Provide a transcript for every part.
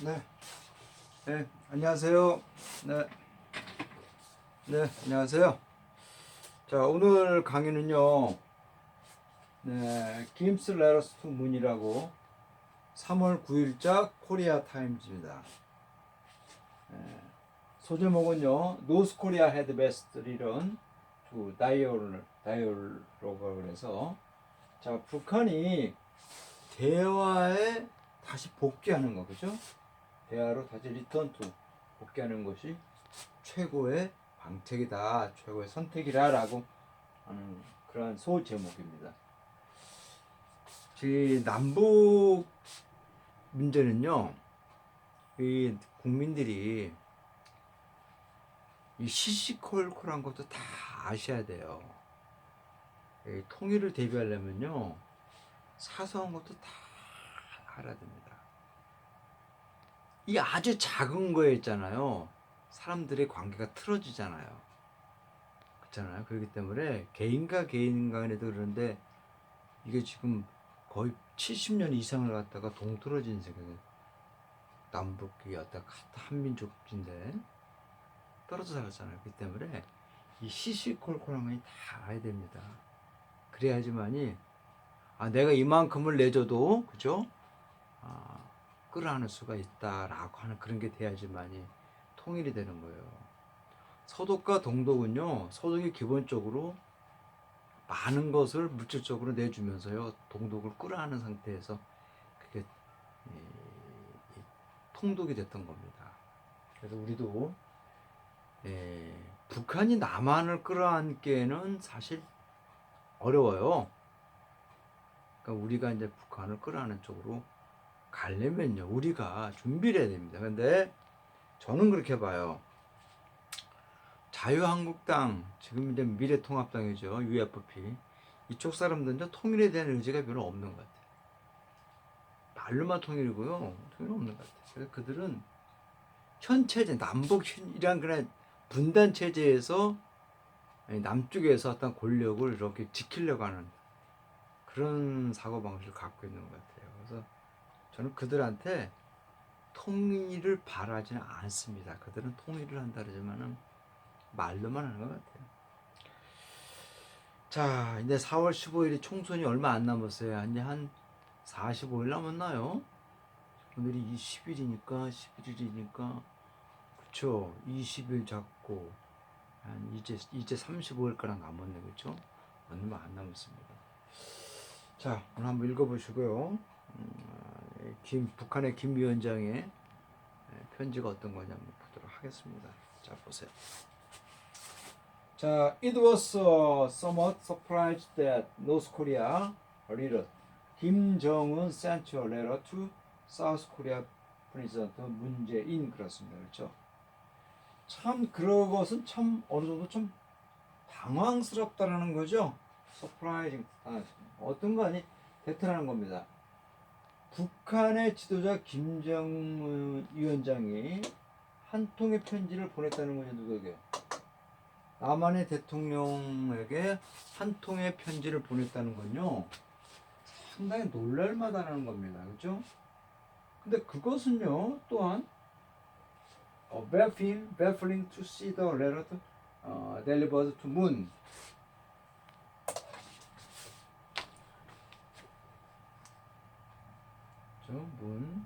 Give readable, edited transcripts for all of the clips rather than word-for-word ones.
네, 안녕하세요. 네, 안녕하세요. 자, 오늘 강의는요, 김스 레터스 투 문이라고 3월 9일자 코리아 타임즈입니다. 소제목은요, 노스 코리아 헤드 베스트 리런 투 다이얼로그 그래서, 자, 북한이 대화에 다시 복귀하는 거, 그죠? 대화로 다시 리턴 투 복귀하는 것이 최고의 방책이다, 최고의 선택이라라고 하는 그러한 소제목입니다. 제 남북 문제는요, 이 국민들이 이 시시콜콜한 것도 다 아셔야 돼요. 이 통일을 대비하려면요, 사소한 것도 다 알아야 됩니다. 이 아주 작은 거에 있잖아요, 사람들의 관계가 틀어지잖아요. 그렇잖아요. 그렇기 때문에 개인과 개인 간에도 그런데 이게 지금 거의 70년 이상을 갖다가 동떨어진 세계에 남북이 갖다가 한민족인데 떨어져 살았잖아요. 그렇기 때문에 이 시시콜콜한 건 다 알아야 됩니다. 그래야지만이 내가 이만큼을 내줘도 그죠? 끌어안을 수가 있다라고 하는 그런 게 돼야지만이 통일이 되는 거예요. 서독과 동독은요, 서독이 기본적으로 많은 것을 물질적으로 내주면서요, 동독을 끌어안는 상태에서 그게 통독이 됐던 겁니다. 그래서 우리도 북한이 남한을 끌어안기에는 사실 어려워요. 그러니까 우리가 이제 북한을 끌어안는 쪽으로 가려면요, 우리가 준비를 해야 됩니다. 근데 저는 그렇게 봐요. 자유한국당, 지금 이제 미래통합당이죠, UFP, 이쪽 사람들은 통일에 대한 의지가 별로 없는 것 같아요. 말로만 통일이고요, 통일 없는 것 같아요. 그래서 그들은 현 체제, 남북이란 그런 분단 체제에서 남쪽에서 어떤 권력을 이렇게 지키려고 하는 그런 사고방식을 갖고 있는 것 같아요. 그래서 저는 그들한테 통일을 바라지는 않습니다. 그들은 통일을 한다 그러지만은 말로만 하는 것 같아요. 자, 이제 4월 15일이 총선이 얼마 안 남았어요. 이제 한 45일 남았나요? 오늘이 20일이니까 11일이니까 그쵸, 20일 잡고 한 이제 35일가량 남았네, 그쵸? 얼마 안 남았습니다. 자, 오늘 한번 읽어보시고요. 북한의 김 위원장의 편지가 어떤 거냐 한번 보도록 하겠습니다. 자, 보세요. 자, it was somewhat surprised that North Korea leader Kim Jong-un sent a letter to South Korea President Moon Jae-in. 그렇습니다. 그렇죠? 참 그것은 참 어느 정도 좀 당황스럽다라는 거죠. surprising, 어떤 거 아니 대단한 겁니다. 북한의 지도자 김정은 위원장이 한 통의 편지를 보냈다는 거죠. 누구에게? 남한의 대통령에게 한 통의 편지를 보냈다는 건요, 상당히 놀랄만하다는 겁니다. 그렇죠? 근데 그것은요, 또한 baffling to see the letter delivered to Moon. 문.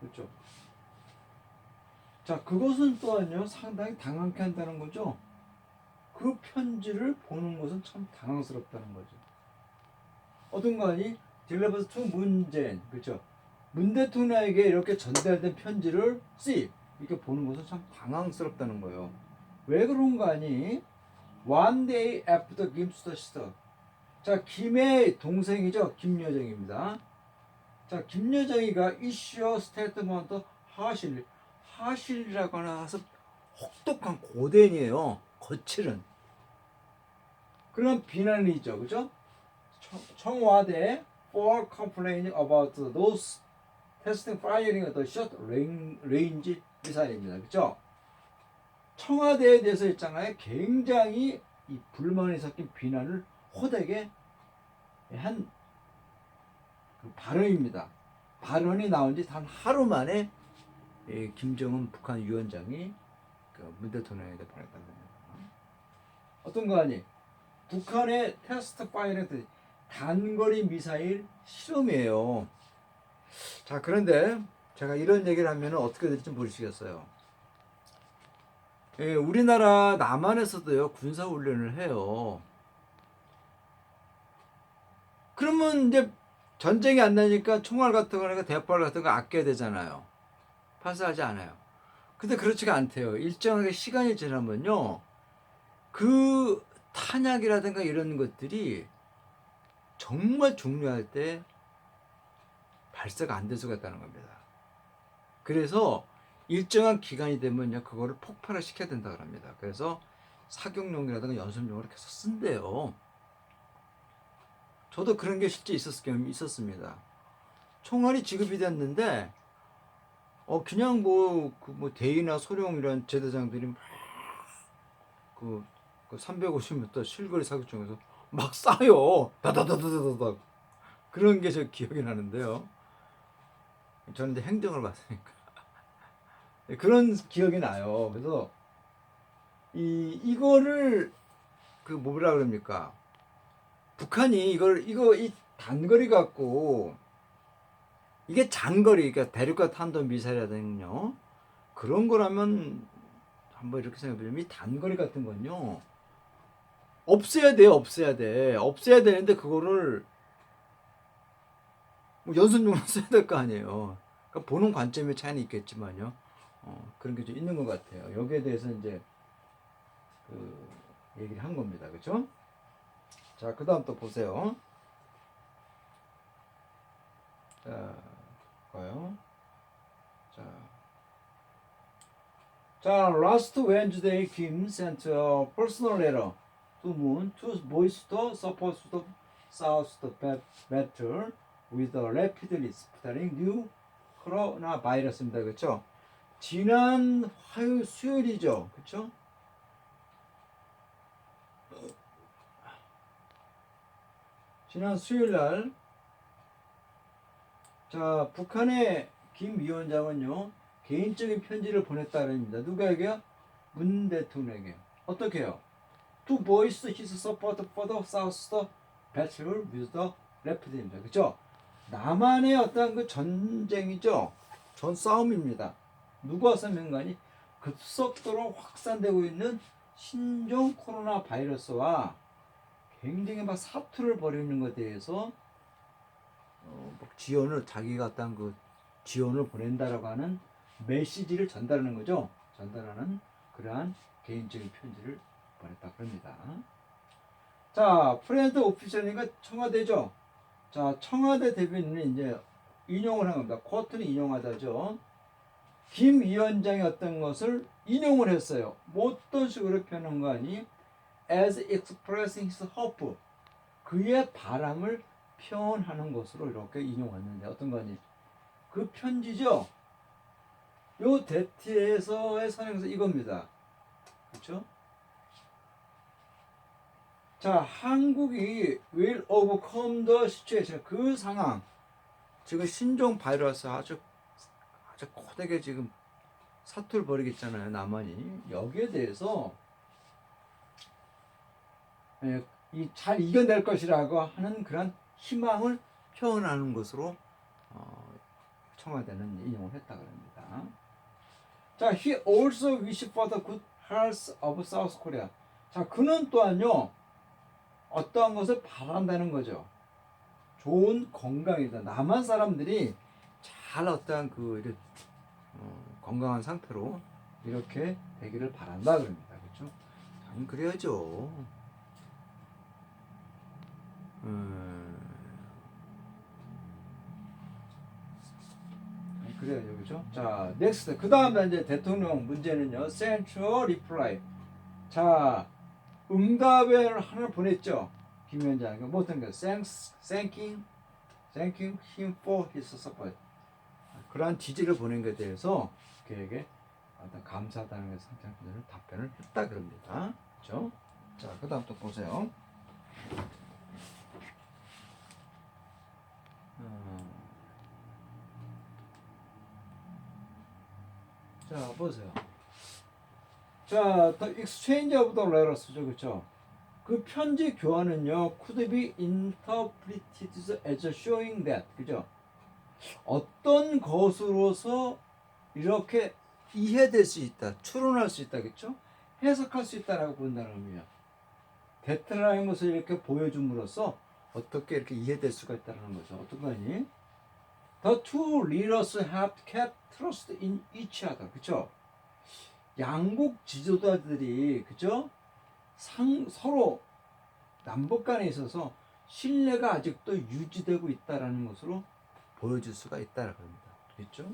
그렇죠? 자, 그것은 또한요, 상당히 당황케 한다는 거죠. 그 편지를 보는 것은 참 당황스럽다는 거죠. 어떤 거니? 딜레버스 투 문재인, 그렇죠? 문 대통령에게 이렇게 전달된 편지를 이렇게 보는 것은 참 당황스럽다는 거예요. 왜 그런 거 아니? One day after Kim's sister. 자, 김의 동생이죠, 김여정입니다. 자, 김여정이가 issue statement 하실이라고 하서 혹독한 고된이에요. 거칠은 그런 비난이죠, 그죠? 청와대 for complaining about those testing firing the short range 미사일입니다, 그죠? 청와대에 대해서 있잖아요, 굉장히 이 불만이 섞인 비난을 호되게 한 그 발언입니다. 발언이 나온 지 단 하루 만에 김정은 북한 위원장이 그 문 대통령에게 보냈다는 겁니다. 어떤 거 아니? 북한의 테스트 파일럿 단거리 미사일 실험이에요. 자, 그런데 제가 이런 얘기를 하면 어떻게 될지 모르시겠어요. 우리나라 남한에서도요 군사 훈련을 해요. 그러면 이제 전쟁이 안 나니까 총알 같은 거나 대포알 같은 거 아껴야 되잖아요. 발사하지 않아요. 근데 그렇지가 않대요. 일정하게 시간이 지나면요 그 탄약이라든가 이런 것들이 정말 중요할 때 발사가 안 될 수가 있다는 겁니다. 그래서 일정한 기간이 되면요 그거를 폭발을 시켜야 된다 그럽니다. 그래서 사격용이라든가 연습용으로 계속 쓴대요. 저도 그런 게 실제 경험이 있었습니다. 총알이 지급이 됐는데 그냥 뭐 대이나 소룡 이런 제대장들이 그 350m 실거리 사격 중에서 막 쏴요. 다다다다다다 그런 게 저 기억이 나는데요. 저는 이제 행정을 봤으니까 그런 기억이 나요. 그래서 이거를 그 뭐라 그럽니까? 북한이 이 단거리 갖고 이게 장거리 그러니까 대륙간 탄도 미사일이라든요 그런 거라면 한번 이렇게 생각해보면 이 단거리 같은 건요 없애야 돼요. 없애야 되는데 그거를 뭐 연습용으로 써야 될 거 아니에요. 그러니까 보는 관점의 차이는 있겠지만요. 그런 게 좀 있는 것 같아요. 여기에 대해서 이제 그 얘기를 한 겁니다. 그렇죠? 자, 그다음 또 보세요. 자, 볼까요? 자, last Wednesday, Kim sent a personal letter to Moon to voice the support to the South battle with the rapidly spreading new coronavirus입니다. 그렇죠? 지난 수요일이죠. 그렇죠? 지난 수요일 날 자, 북한의 김 위원장은요. 개인적인 편지를 보냈다는겁니다. 누가에게요? 문 대통령에게. 어떻게 해요? To voice his support for the South battle with the rapid입니다. 그렇죠? 남한의 어떤 그 전쟁이죠. 전 싸움입니다. 누구와 싸우는가니 급속도로 확산되고 있는 신종 코로나 바이러스와 굉장히 막 사투를 벌이는 것에 대해서 지원을 자기가 어떤 그 지원을 보낸다라고 하는 메시지를 전달하는 거죠. 전달하는 그러한 개인적인 편지를 보냈다 그럽니다. 자, 프렌드 오피셜이니까 청와대죠. 자, 청와대 대변인은 이제 인용을 한 겁니다. 코트는 인용하다죠. 김 위원장이 어떤 것을 인용을 했어요. 뭐 어떤 식으로 표현한 거 아니? As expressing his hope. 그의 바람을 표현하는 것으로 이렇게 인용했는데 어떤 거니? 그 편지죠. 요 대티에서의 선행서 이겁니다. 그렇죠? 자, 한국이 will overcome the situation. 그 상황. 지금 신종 바이러스 아주 코되게 지금 사투를 벌이겠잖아요. 남한이. 여기에 대해서 잘 이겨낼 것이라고 하는 그런 희망을 표현하는 것으로 청와대는 인용을 했다 그럽니다. 자, he also wished for the good health of South Korea. 자, 그는 또한요 어떠한 것을 바란다는 거죠. 좋은 건강이다. 남한 사람들이 잘 어떠한 그 건강한 상태로 이렇게 되기를 바란다 그럽니다. 그렇죠? 당연히 그래야죠. 그래요, 그죠? 자, 넥스트. 그 다음에 이제 대통령 문제는요, central reply. 자, 응답을 하나 보냈죠. 김 위원장. 뭐 어떤 거? thanking him for his support. 그러한 지지를 보낸 것에 대해서 그에게 어떤 감사하다는 것을 상장분들은 답변을 했다 그럽니다. 그렇죠? 자, 그 다음 또 보세요. 자, 보세요. 자, the exchange of the letters죠, 그렇죠? 그 편지 교환은요, could be interpreted as showing that, 그죠? 어떤 것으로서 이렇게 이해될 수 있다, 추론할 수 있다, 그렇죠? 해석할 수 있다라고 본다는 의미야. 데트라는 것을 이렇게 보여줌으로써 어떻게 이렇게 이해될 수가 있다는 거죠. 어떤 거니? The two leaders have kept trust in each other, 그렇죠? 양국 지도자들이 그죠? 서로 남북 간에 있어서 신뢰가 아직도 유지되고 있다라는 것으로 보여줄 수가 있다라고 합니다. 그렇죠?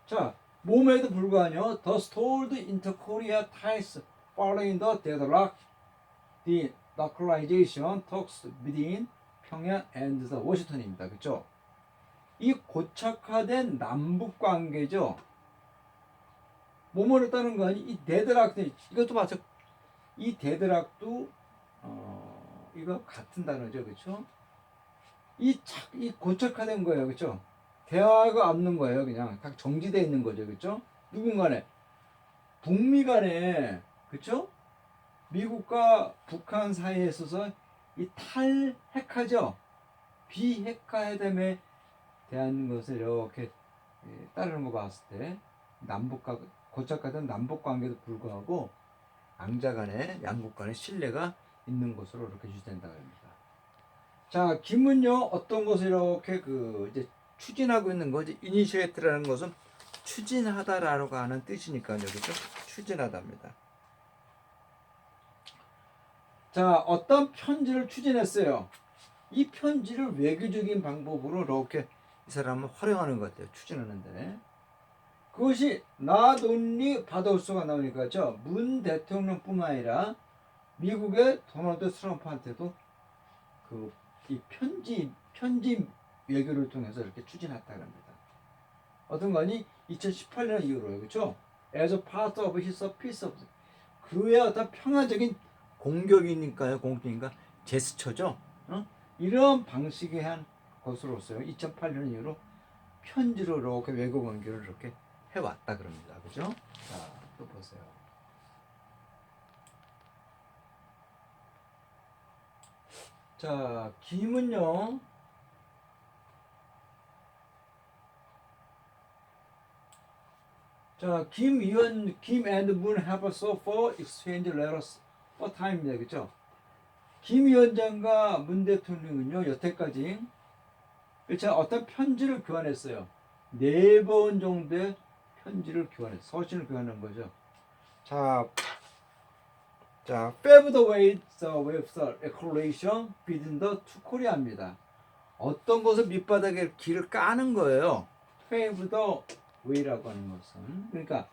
자, 몸에도 불구하고 thus told inter-Korea ties following the deadlock, the localization talks between 평양 and the Washington입니다. 그렇죠? 이 고착화된 남북 관계죠. 뭐뭐를 따는 거 아니? 이 데드락도 이것도 마찬. 이 데드락도 이거 같은 단어죠, 그렇죠? 이 고착화된 거예요, 그렇죠? 대화가 없는 거예요, 그냥 딱 정지되어 있는 거죠, 그렇죠? 누군가네 북미 간에 그렇죠? 미국과 북한 사이에 있어서 이 탈핵하죠, 비핵화 회담에 대한 것을 이렇게 따르는 거 봤을 때 남북과 고착화된 남북 관계도 불구하고 양국 간의 신뢰가 있는 것으로 이렇게 유지된다고 합니다. 자, 김은요 어떤 것을 이렇게 이제 추진하고 있는 거지. 이니시에이트라는 것은 추진하다라고 하는 뜻이니까요, 그렇죠? 추진하다입니다. 자, 어떤 편지를 추진했어요. 이 편지를 외교적인 방법으로 이렇게 이 사람은 활용하는 것 같아요. 추진하는데 그것이 not only 바다우스가 나오니까 문 대통령뿐만 아니라 미국의 도널드 트럼프한테도 이 편지 외교를 통해서 이렇게 추진했다고 합니다. 어떤 거니? 2018년 이후로요, 그렇죠? As a part of his peace of 그의 어떤 평화적인 공격이니까 제스처죠. 이런 방식의 한 것으로서요. 2008년 이후로 편지로 이렇게 외교 관계를 이렇게 해왔다 그럽니다. 그죠? 자, 또 보세요. 자, 김은요. 자, 김 and 문 have so far exchanged letters for time입니다. 그죠? 김 위원장과 문 대통령은요, 여태까지 그렇죠? 어떤 편지를 교환했어요. 4번 정도의 편지를 교환했어요. 서신을 교환한 거죠. 자, pave the way with the declaration between the two Korea입니다. 어떤 것을 밑바닥에 길을 까는 거예요. pave the way라고 하는 것은 그러니까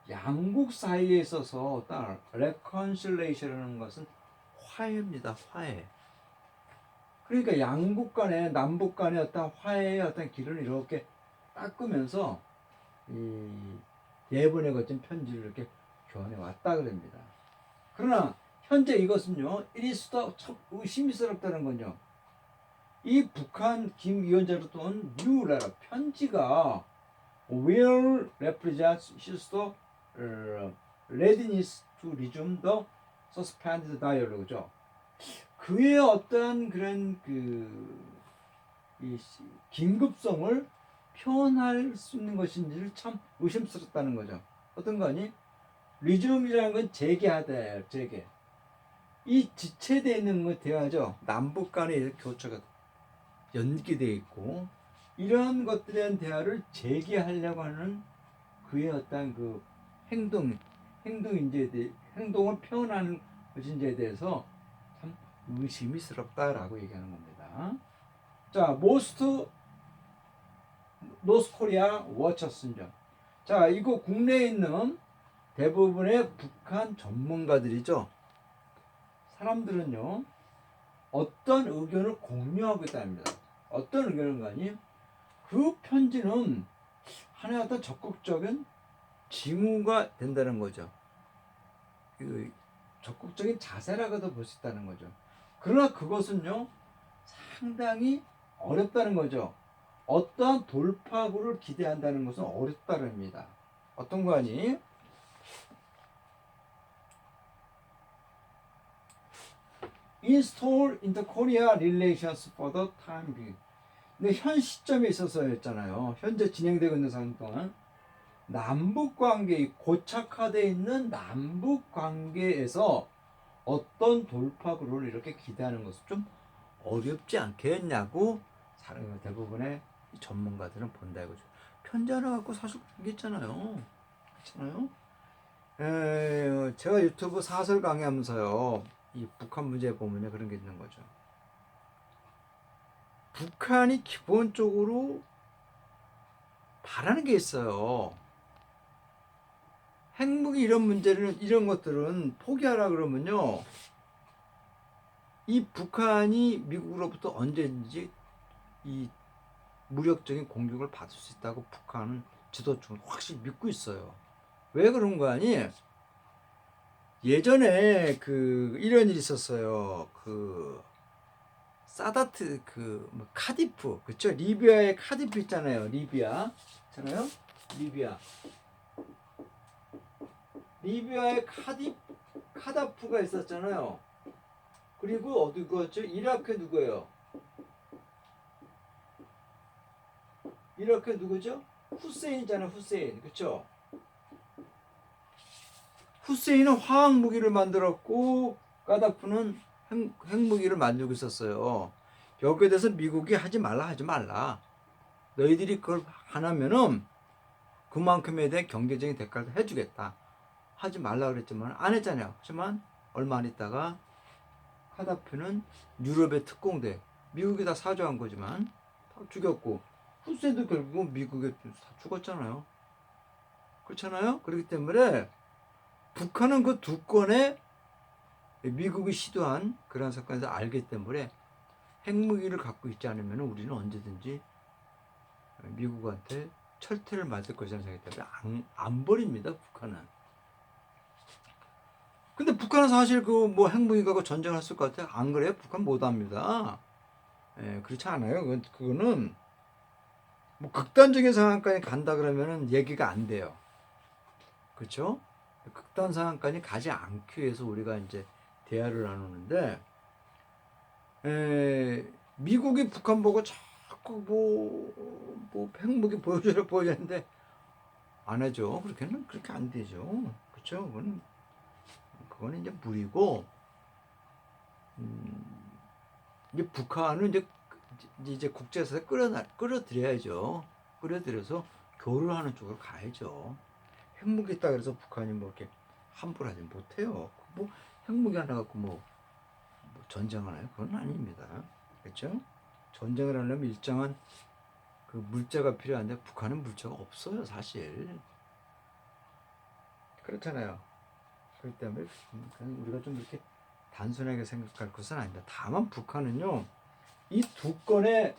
양국 사이에 있어서 어떤 reconciliation이라는 것은 화해입니다. 화해. 그러니까 양국 간에 남북 간의 어떤 화해의 어떤 길을 이렇게 닦으면서 이 4번에 거친 편지를 이렇게 교환해 왔다 그럽니다. 그러나 현재 이것은요, it is 참 의심스럽다는 건요. 이 북한 김 위원장으로부터 온 new letter 편지가 will represent his readiness to resume the suspended dialogue죠. 그의 어떤 그런 이 긴급성을 표현할 수 있는 것인지를 참 의심스럽다는 거죠. 어떤 거니? 리즘이라는 건 재개하다, 재개. 이 지체되어 있는 거 대화죠. 남북 간의 교차가 연기되어 있고 이런 것들에 대한 대화를 재개하려고 하는 그의 어떤 행동을 표현하는 것인지에 대해서 참 의심스럽다라고 얘기하는 겁니다. 자, most North Korea watchers죠. 자, 이거 국내에 있는 대부분의 북한 전문가들이죠. 사람들은요, 어떤 의견을 공유하고 있답니다. 어떤 의견을 가니? 그 편지는 하나의 어떤 적극적인 징후가 된다는 거죠. 적극적인 자세라고도 볼 수 있다는 거죠. 그러나 그것은요, 상당히 어렵다는 거죠. 어떠한 돌파구를 기대한다는 것은 어렵다는 겁니다. 어떤 거 아니? Install in the Korea relations for the time being. 근데 현 시점에 있어서였잖아요. 현재 진행되고 있는 상황 동안 남북 관계, 고착화되어 있는 남북 관계에서 어떤 돌파구를 이렇게 기대하는 것은 좀 어렵지 않겠냐고 대부분의 전문가들은 본다 이거죠. 편지 하나 갖고 사실 그런 게 있잖아요. 그렇잖아요. 제가 유튜브 사설 강의하면서요, 이 북한 문제 보면 그런 게 있는 거죠. 북한이 기본적으로 바라는 게 있어요. 핵무기 이런 문제를, 이런 것들은 포기하라 그러면요, 이 북한이 미국으로부터 언제든지 이 무력적인 공격을 받을 수 있다고 북한은 지도층은 확실히 믿고 있어요. 왜 그런 거 아니? 예전에 이런 일이 있었어요. 사다트 카디프, 그쵸? 리비아의 카디프 있잖아요. 리비아 있잖아요. 리비아의 카다프가 있었잖아요. 그리고 어디 그거죠? 이라크 누구예요? 이라크 누구죠? 후세인이잖아요. 후세인, 그쵸? 후세인은 화학 무기를 만들었고 카다프는 핵무기를 만들고 있었어요. 여기에 대해서 미국이 하지 말라. 너희들이 그걸 안 하면은 그만큼에 대한 경제적인 대가를 해주겠다. 하지 말라 그랬지만 안 했잖아요. 하지만 얼마 안 있다가 카다피는 유럽의 특공대, 미국이 다 사주한 거지만 다 죽였고, 후세인도 결국은 미국에 죽었잖아요. 그렇잖아요. 그렇기 때문에 북한은 그 두 건의 미국이 시도한 그런 사건에서 알기 때문에 핵무기를 갖고 있지 않으면 우리는 언제든지 미국한테 철퇴를 맞을 것이라는 생각이 때문에 안 버립니다. 북한은. 근데 북한은 사실 핵무기 갖고 전쟁했을 것 같아요. 안 그래요? 북한 못합니다. 그렇지 않아요. 그거는 뭐 극단적인 상황까지 간다 그러면은 얘기가 안 돼요. 그렇죠? 극단 상황까지 가지 않기 위해서 우리가 이제 대화를 나누는데, 미국이 북한 보고 자꾸 핵무기 보여주는데 안 하죠. 그렇게 안 되죠. 그렇죠? 그거는 이제 무리고, 이제 북한은 이제 국제사회에 끌어들여야죠. 끌어들여서 교류를 하는 쪽으로 가야죠. 핵무기 있다 그래서 북한이 이렇게 함부로 하지 못해요. 핵무기 하나 갖고 전쟁하나요? 그건 아닙니다. 그렇죠? 전쟁을 하려면 일정한 물자가 필요한데 북한은 물자가 없어요, 사실. 그렇잖아요. 그렇기 때문에 우리가 좀 이렇게 단순하게 생각할 것은 아닙니다. 다만 북한은요, 이 두 건의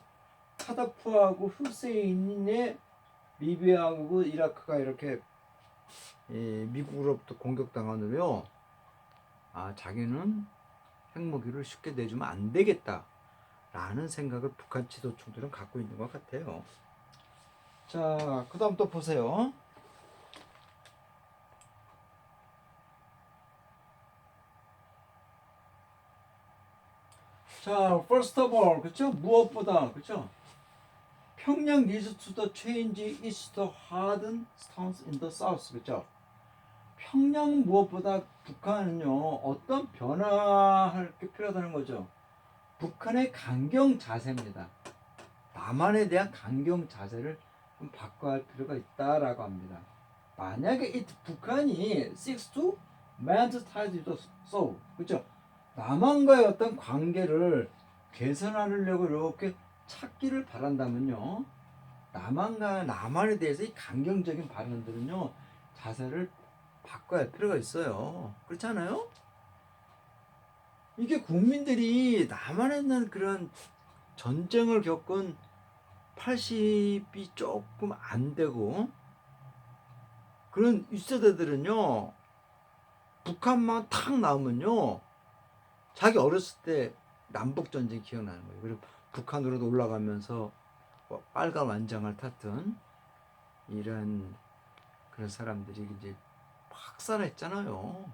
카다프하고 후세인의 리비아하고 이라크가 이렇게 미국으로부터 공격당하면요, 자기는 핵무기를 쉽게 내주면 안 되겠다라는 생각을 북한 지도층들은 갖고 있는 것 같아요. 자, 그 다음 또 보세요. 자, first of all, 그쵸? 무엇보다, 그쵸? 평양 needs to change its hardened stance in the south, 그쵸? 평양 무엇보다 북한은요, 어떤 변화할 게 필요하다는 거죠. 북한의 강경 자세입니다. 남한에 대한 강경 자세를 좀 바꿔야 할 필요가 있다라고 합니다. 만약에 북한이 seeks to mend ties with the South, 그렇죠? 남한과의 어떤 관계를 개선하려고 이렇게 찾기를 바란다면요, 남한에 대해서 이 강경적인 발언들은요, 자세를 바꿔야 할 필요가 있어요. 그렇지 않아요? 이게 국민들이 남한에 대한 그런 전쟁을 겪은 80이 조금 안 되고 그런 윗세대들은요, 북한만 탁 나오면요, 자기 어렸을 때 남북전쟁 기억나는 거예요. 그리고 북한으로도 올라가면서 빨간 완장을 탔던 이런 그런 사람들이 이제 학살했잖아요.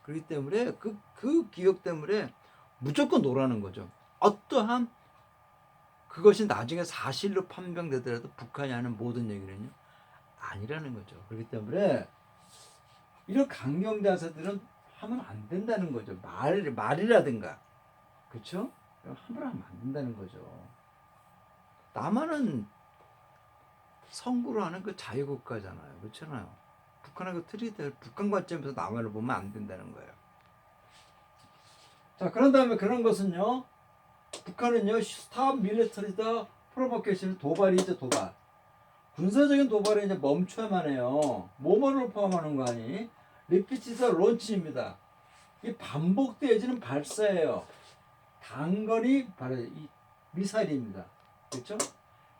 그렇기 때문에 그 기억 때문에 무조건 노라는 거죠. 어떠한 그것이 나중에 사실로 판명되더라도 북한이 하는 모든 얘기는요 아니라는 거죠. 그렇기 때문에 이런 강경 자세들은 하면 안 된다는 거죠. 말이라든가 그렇죠? 함부로 하면 안 된다는 거죠. 남한은 선구를 하는 그 자유국가잖아요. 그렇잖아요. 북한하고 트리들 북한 관점에서 남한을 보면 안 된다는 거예요. 자, 그런 다음에 그런 것은요. 북한은요. 스탑 밀리터리다 프로보케이션 도발이죠. 도발. 군사적인 도발을 이제 멈춰야만 해요. 뭐뭐를 포함하는 거 아니? 리피티드 론치입니다. 이 반복되어지는 발사예요. 단거리 이 미사일입니다. 그렇죠?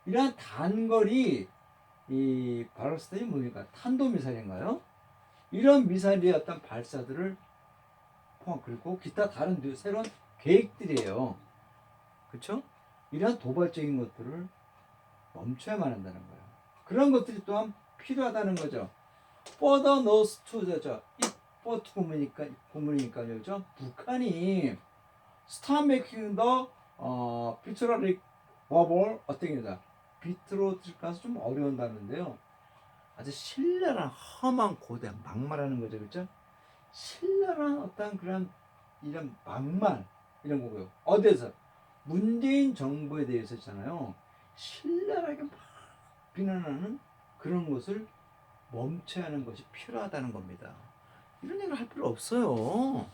이러한 단거리 이 발사들이 뭡니까? 탄도미사일인가요? 이런 미사일의 어떤 발사들을 포함 그리고 기타 다른 새로운 계획들이에요. 그렇죠? 이러한 도발적인 것들을 멈춰야만 한다는 거예요. 그런 것들이 또한 필요하다는 거죠. Further north to 이포트 구문이니까 그죠? 북한이 start making the petroleum bubble 어떻게입니다. 비트로 들어가서 좀 어려운 단어인데요. 아주 신랄한 험한 고대 막말하는 거죠, 그렇죠? 신랄한 어떤 그런 이런 막말 이런 거고요. 어디서 문재인 정부에 대해서 있잖아요. 신랄하게 막 비난하는 그런 것을 멈춰야 하는 것이 필요하다는 겁니다. 이런 얘기를 할 필요 없어요.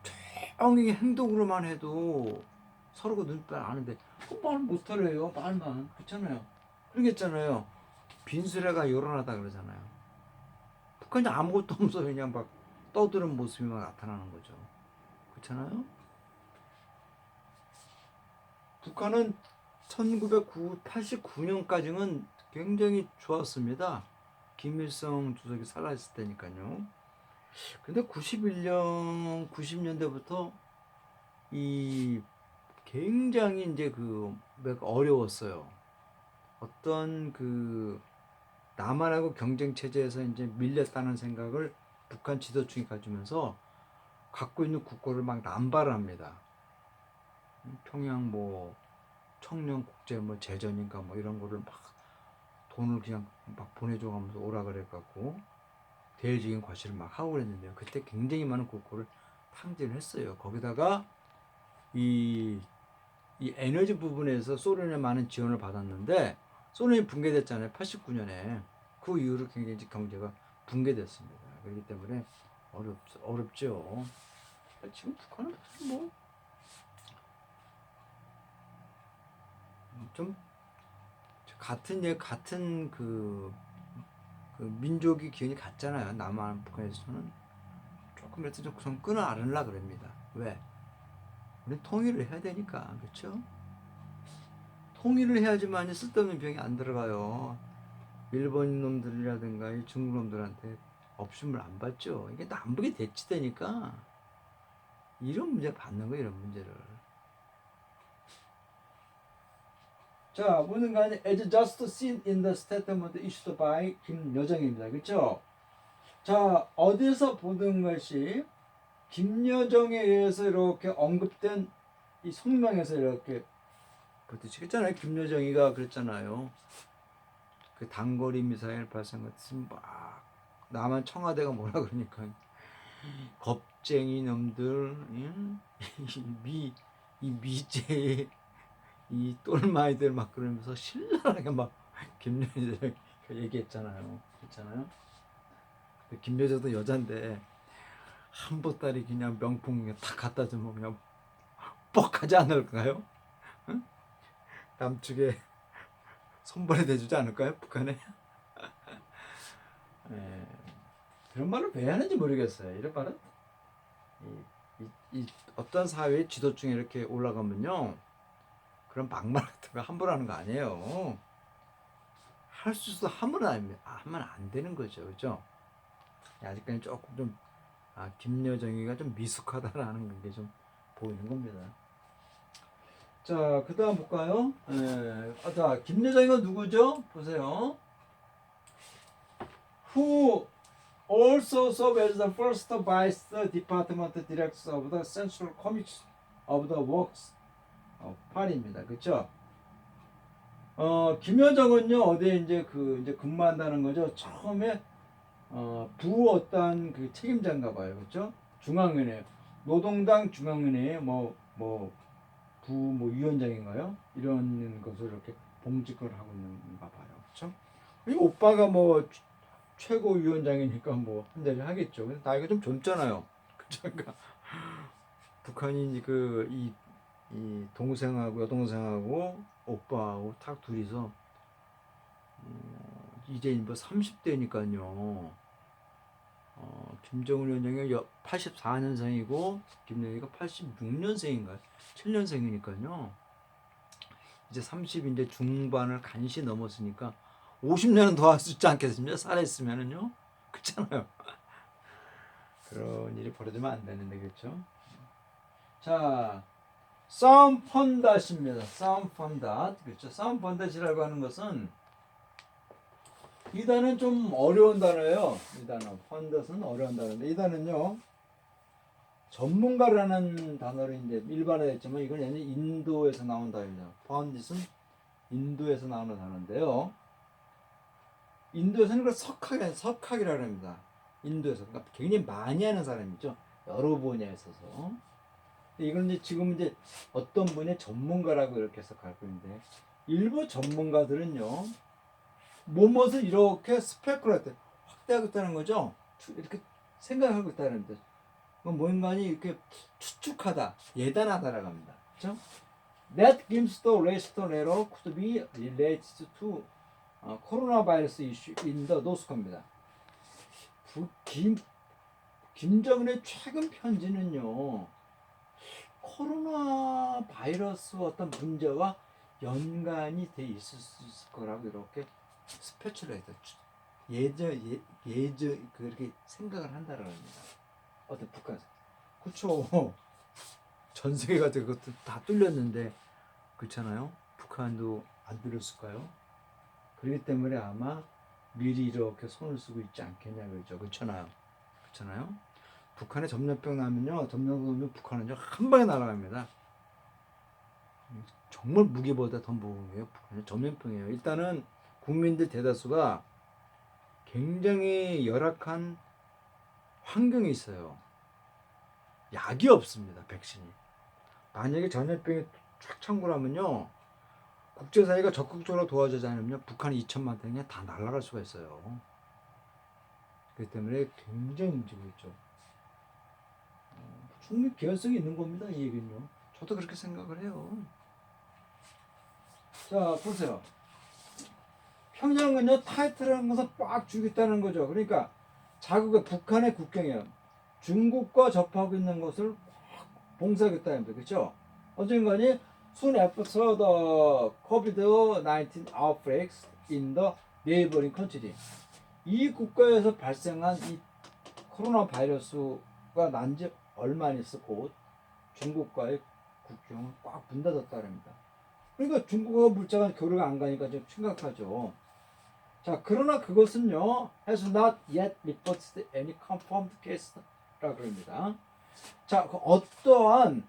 조용히 행동으로만 해도 서로가 눈빛 아는데 말 못하래요. 말만. 그렇잖아요. 그러겠잖아요. 빈수레가 요란하다 그러잖아요. 북한이 아무것도 없어 그냥 막 떠드는 모습이 막 나타나는 거죠. 그렇잖아요. 북한은 1989년까지는 굉장히 좋았습니다. 김일성 주석이 살아있을 때니까요. 근데 90년대부터 이 굉장히 이제 그 어려웠어요. 어떤 그 남한하고 경쟁 체제에서 이제 밀렸다는 생각을 북한 지도층이 가지면서 갖고 있는 국고를 막 남발합니다. 평양 뭐 청년 국제 뭐 재전인가 뭐 이런 거를 막 돈을 그냥 막 보내줘가면서 오라 그래갖고 대외적인 과시를 막 하고 그랬는데요. 그때 굉장히 많은 국고를 탕진을 했어요. 거기다가 이 에너지 부분에서 소련의 많은 지원을 받았는데 소련이 붕괴됐잖아요. 89년에. 그 이후로 굉장히 경제가 붕괴됐습니다. 그렇기 때문에 어렵죠. 지금 북한은 뭐 좀 같은 그 민족이 기운이 같잖아요. 남한 북한에서는 조금이라도 좀 끊어 안으려 그럽니다. 왜? 우리 통일을 해야 되니까. 그렇죠? 통일을 해야지만 쓸데없는 병이 안 들어가요. 일본 놈들이라든가 중국 놈들한테 업신물 안 받죠. 이게 남북이 대치되니까 이런 문제 받는 거예요. 이런 문제를. 자, 무슨 간에 as just seen in the statement issued by 김여정입니다. 그렇죠? 자, 어디서 보던 것이 김여정에 의해서 이렇게 언급된 이 성명에서 이렇게 그랬잖아요. 김여정이가 그랬잖아요. 그 단거리 미사일 발생 같은 막 남한 청와대가 뭐라 그러니까 겁쟁이 놈들, 이 미제의 이 똘마이들 막 그러면서 신랄하게 막 김여정 얘기했잖아요. 그랬잖아요. 김여정도 여잔데 한보따리 그냥 명품 탁 갖다 주면 그냥 뻑하지 않을까요? 응? 남측에 손발이 대주지 않을까요? 북한에? 예, 그런 말을 왜 하는지 모르겠어요. 이런 말은 이 어떤 사회의 지도층에 이렇게 올라가면요 그런 막말 같은 거 함부로 하는 거 아니에요. 할 수 있어도 함부로 하면 안 되는 거죠. 그죠? 아직까지 조금 좀 김여정이가 좀 미숙하다라는 게 좀 보이는 겁니다. 자, 그 다음 볼까요? 자, 김여정이가 누구죠? 보세요. Who also served as the first vice department director of the Central Committee of the Works of Party입니다. 그렇죠? 김여정은요 어디에 이제 근무한다는 거죠. 처음에 부 어떤 그 책임자인가 봐요. 그렇죠? 중앙은행, 노동당 중앙은행의 부 위원장인가요? 이런 것을 이렇게 봉직을 하고 있는가 봐요. 그렇죠? 이 오빠가 최고 위원장이니까 한 자리 하겠죠. 근데 나이가 좀 젊잖아요. 그렇죠? 그러니까 북한이 이 동생하고 여동생하고 오빠하고 딱 둘이서 이제 30대니까요. 김정은 위원장이 84년생이고 김정일이가 86년생인가요? 7년생이니까요. 이제 30인데 중반을 간신히 넘었으니까 50년은 더 할 수 있지 않겠습니까? 살아있으면은요. 그렇잖아요. 그런 일이 벌어지면 안 되는데 그렇죠? 자, 썸펀닷입니다. 썸펀닷. 그렇죠? 썸펀닷이라고 하는 것은 이 단어는 좀 어려운 단어예요. 이 단어. 펀닷은 어려운 단어인데 이 단어는요. 전문가라는 단어로 이제 일반화됐지만 이건 얘는 인도에서 나온 단어입니다. 펀딧은 인도에서 나오는 단어인데요. 인도에서는 그걸 석학이라고 합니다. 인도에서 그러니까 굉장히 많이 하는 사람이죠. 여러 분야에 있어서. 이건 이제 지금 이제 어떤 분의 전문가라고 이렇게 해석하고 있는데 일부 전문가들은요. 뭐뭇을 이렇게 스페큘레이트 확대하고 있다는 거죠. 이렇게 생각하고 있다는 뜻. 뭔가니 이렇게 추측하다, 예단하다라고 합니다. 그렇죠? That gives the rest letter could be related to coronavirus issue in the North Korea입니다. 김정은의 최근 편지는요. 코로나 바이러스 어떤 문제와 연관이 돼 있을 수 있을 거라고 이렇게 스페셜라이트 그렇게 생각을 한다는 겁니다. 어떤 북한에서 그렇죠. 전 세계가 그것도 다 뚫렸는데 그렇잖아요. 북한도 안 뚫렸을까요? 그렇기 때문에 아마 미리 이렇게 손을 쓰고 있지 않겠냐 그러죠. 그렇잖아요. 그렇잖아요. 북한에 전염병 나면요, 북한은 한 방에 날아갑니다. 정말 무기보다 더 무거운 게요. 북한은 전염병이에요. 일단은 국민들 대다수가 굉장히 열악한 환경에 있어요. 약이 없습니다. 백신이. 만약에 전염병이 쫙 창궐하면요. 국제사회가 적극적으로 도와주지 않으면 북한이 2천만 명이 다 날아갈 수가 있어요. 그렇기 때문에 굉장히 움직이고 있죠. 충분히 개연성이 있는 겁니다. 이 얘기는요. 저도 그렇게 생각을 해요. 자, 보세요. 평양은요, 타이틀이라는 것은 빡 주고 있다는 거죠. 그러니까 자국의 북한의 국경이에요. 중국과 접하고 있는 것을 봉쇄하겠다는 거죠. 그렇죠? 어쨌든간에 soon after the COVID-19 outbreaks in the neighboring country. 이 국가에서 발생한 이 코로나 바이러스가 난 지 얼마 안 있어 곧 중국과의 국경은 꽉 문 닫았다랍니다. 그러니까 중국과 물자가 교류가 안 가니까 좀 심각하죠. 자, 그러나 그것은요, has not yet reported any confirmed case라고 합니다. 자, 어떠한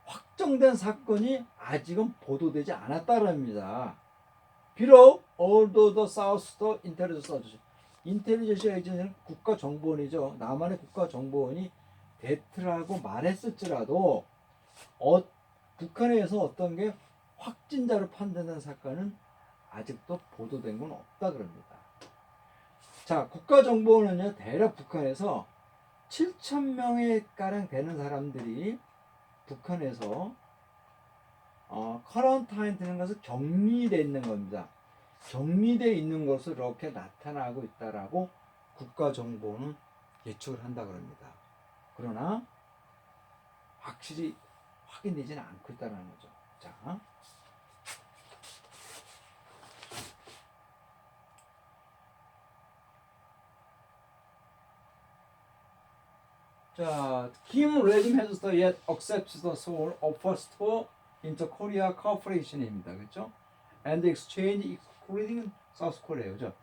확정된 사건이 아직은 보도되지 않았다랍니다. 비록 although the South Intelligence Agency는 국가정보원이죠. 남한의 국가정보원이 대트라고 말했을지라도 북한에서 어떤 게 확진자로 판단된 사건은 아직도 보도된 건 없다 그럽니다. 자, 국가정보원은요 대략 북한에서 7,000명에 가량 되는 사람들이 북한에서 커런타인 되는 것을 격리되어 있는 겁니다. 격리되어 있는 것을 이렇게 나타나고 있다라고 국가정보는 예측을 한다 그럽니다. 그러나 확실히 확인되지는 않고 있다는 거죠. 자, Kim Regime has not yet accepted the sole offers to Inter-Korea Cooperation입니다. 그렇죠? And exchange including South Korea. 그죠?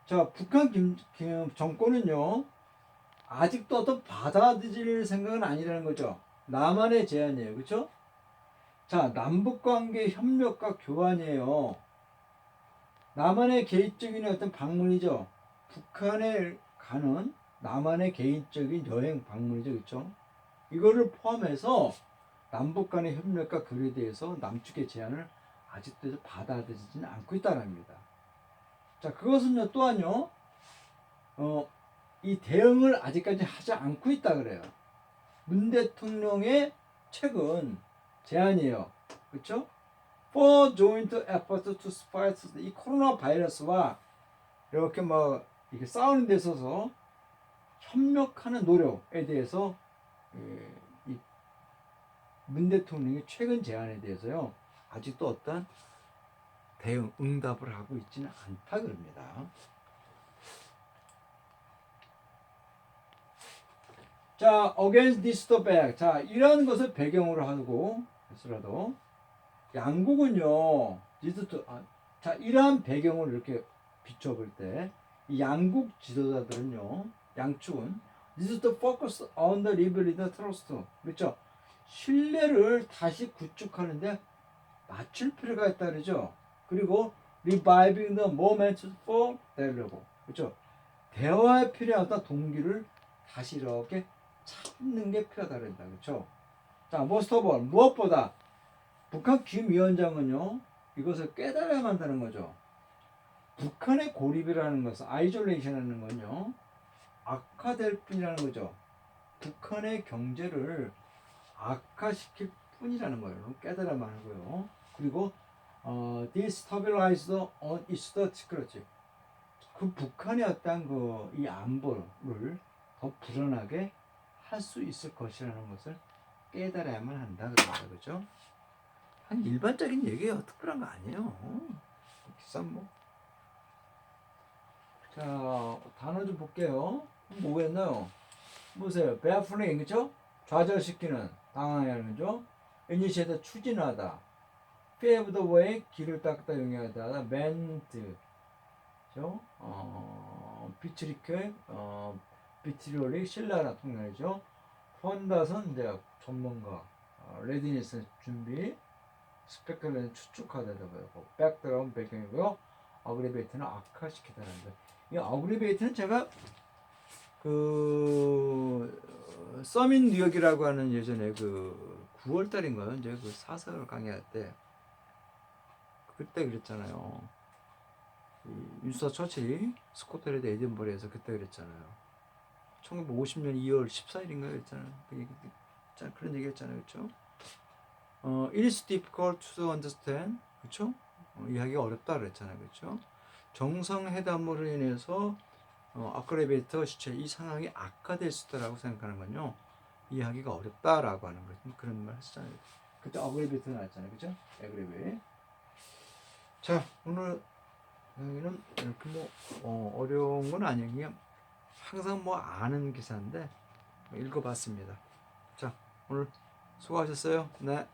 자, 북한 정권은요. 아직도 어떤 받아들일 생각은 아니라는 거죠. 남한의 제안이에요. 그렇죠? 자, 남북관계 협력과 교환이에요. 남한의 개인적인 어떤 방문이죠. 북한에 가는 남한의 개인적인 여행 방문이죠. 그렇죠? 이거를 포함해서 남북 간의 협력과 교류에 대해서 남측의 제안을 아직도 받아들이지는 않고 있다는 겁니다. 자, 그것은요, 또한요, 이 대응을 아직까지 하지 않고 있다 그래요. 문 대통령의 최근 제안이에요. 그렇죠? For joint effort to fight 이 코로나 바이러스와 이렇게 뭐 이게 싸우는 데 있어서 협력하는 노력에 대해서 이 문 대통령의 최근 제안에 대해서요 아직도 어떤 대응 응답을 하고 있지는 않다 그럽니다. 자, against this the back. 자, 이러한 것을 배경으로 하고 했으라도 양국은요, 자, 이러한 배경을 이렇게 비춰볼 때, 이 양국 지도자들은요, 양측은 this to focus on the rebuilding the trust. 그렇죠? 신뢰를 다시 구축하는데 맞출 필요가 있다 그러죠. 그리고 reviving the moment for dialogue. 그렇죠? 대화에 필요한 어떤 동기를 다시 이렇게 찾는 게 필요하다 그런다. 그렇죠? 자, most of all, 무엇보다 북한 김위원장은요 이것을 깨달아야 한다는 거죠. 북한의 고립이라는 것은 아이솔레이션이라는 건요 악화될 뿐이라는 거죠. 북한의 경제를 악화시킬 뿐이라는 거예요. 깨달아야만 하고요. 그리고 destabilize on its security. 그 북한의 어떤 이 안보를 더 불안하게 할 수 있을 것이라는 것을 깨달아야만 한다 그럽니다. 그렇죠? 한 일반적인 얘기예요. 특별한 거 아니에요. 비싼 뭐. 자, 단어 좀 볼게요. 뭐겠나요? 보세요. baffling, 그죠? 좌절시키는, 당황하게 하는 거죠. initiate, 추진하다. pave the way, 길을 닦다, 용이하다. mend, 그죠? 비트리케, 비트리올리, 신라라 통렬이죠. 펀다선, 이제 전문가, 레디니스 준비, 스펙클은 추측하다 되고요. 백드라운 배경이고요. 어그리베이트는 악화시키다는데 이 어그리베이트는 제가 그 서민 뉴욕이라고 하는 예전에 그 9월 달인가요? 이제 그 사설 강의할 때 그때 그랬잖아요. 윈스턴 처칠이 스코틀랜드 에딘버러에서 그때 그랬잖아요. 1950년 2월 14일인가요? 그랬잖아요. 그런 얘기 했잖아요. 그렇죠? It is difficult to understand. 그렇죠? 이해하기가 어렵다 그랬잖아요. 그렇죠? 정상회담으로 인해서 아크레베이터 시체 이 상황이 악화될 수 있다라고 생각하는 건요. 이해하기가 어렵다라고 하는 거 그런 말 했잖아요. 그때 아그레베이터 나왔잖아요. 그죠? 아그레베. 자, 오늘 여기는 이렇게 어려운 건 아니에요. 그냥 항상 아는 기사인데 읽어봤습니다. 자, 오늘 수고하셨어요. 네.